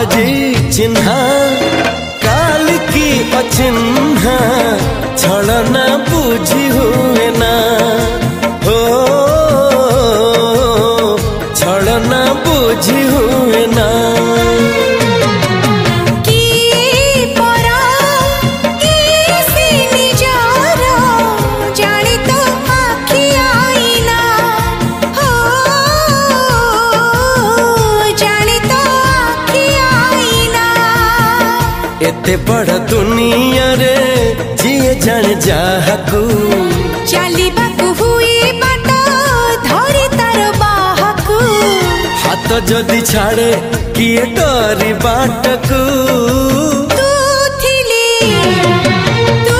आजी चिन्हा काल की अचिन्हा छलना बुझी हुए ना हो छलना बुझी हुए ना एते बड़ दुनिया रे जिए जान जाहकू चलिबाकू हुई बाट धरी तार बाहकू हाथ जदि छाड़े किए डरी बाटकू तू थिली तू